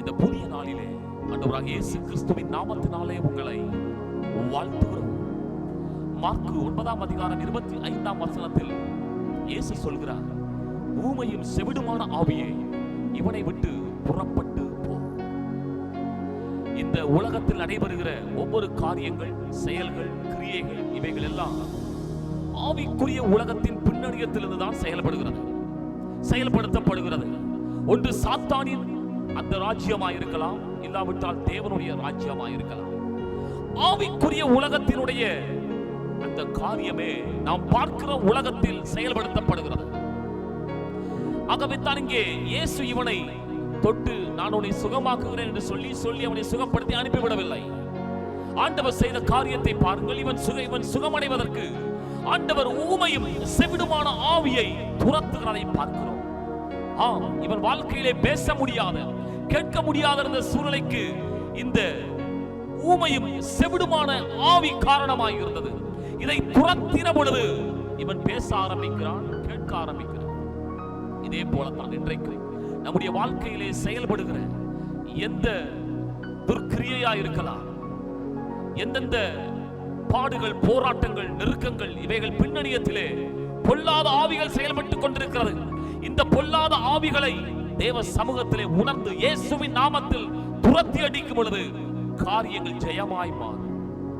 இந்த புதிய நாளிலே ஆண்டவராகிய இயேசு கிறிஸ்துவின் நாமத்தினாலே உங்களை வாழ்த்துகிறோம். மார்க்கு 9:25 இயேசு சொல்கிறார், ஊமையும் செவிடுமான ஆவியே இவனை விட்டு புறப்பட்டு போ. இந்த உலகத்தில் நடைபெறுகிற ஒவ்வொரு காரியங்கள், செயல்கள், கிரியைகள் இவைகள் எல்லாம் ஆவிக்குரிய உலகத்தின் பின்னணியத்திலிருந்து தான் செயல்படுத்தப்படுகிறது. ஒன்று சாத்தானின் அந்த ராஜ்யமாய் இருக்கலாம், இல்லாவிட்டால் தேவனுடைய ராஜ்யமாய் இருக்கலாம். ஆவிக்குரிய உலகத்தினுடைய அந்த காரியமே நாம் பார்க்கிற உலகத்தில் செயல்படுத்தப்படுகிறது. ஆகவே தான் இங்கே இயேசு இவனை தொட்டு நான் உன்னை சுகமாக்குகிறேன் என்று சொல்லி அவனை சுகப்படுத்தி அனுப்பிவிடவில்லை. ஆண்டவர் செய்த காரியத்தை பாருங்கள். இவன் சுகமடைவதற்கு ஆண்டவர் ஊமையும் செவிடுமான ஆவியை துரத்துகிறதை பார்க்கிறோம். இவன் வாழ்க்கையிலே பேச முடியாத, கேட்க முடியாத இருந்த சூழ்நிலைக்கு இந்த ஊமையும் செவிடுமான ஆவி காரணமாக இருந்தது. இதை துரத்தின பொழுது இவன் பேச ஆரம்பிக்கிறான், கேட்க ஆரம்பிக்கிறான். இதே போலத்தான் இன்றைக்கு நம்முடைய வாழ்க்கையிலே செயல்படுகிற எந்த துர்க்கிரியா இருக்கலாம், எந்தெந்த பாடுகள், போராட்டங்கள், நெருக்கங்கள் இவைகள் பின்னணியத்திலே பொல்லாத ஆவிகள் செயல்பட்டுக் கொண்டிருக்கிறது. இந்த பொல்லாத ஆவிகளை தேவ சமூகத்திலே உணர்ந்து இயேசுவின் நாமத்தில் துரத்தி அடிக்கும் பொழுது காரியங்கள் ஜெயமாய் மாறும்.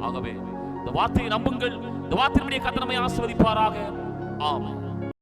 ஆகவே இந்த வார்த்தையை நம்புங்கள். இந்த வார்த்தையினுடைய கர்த்தர் நம்மை ஆசீர்வதிப்பாராக. ஆமென்.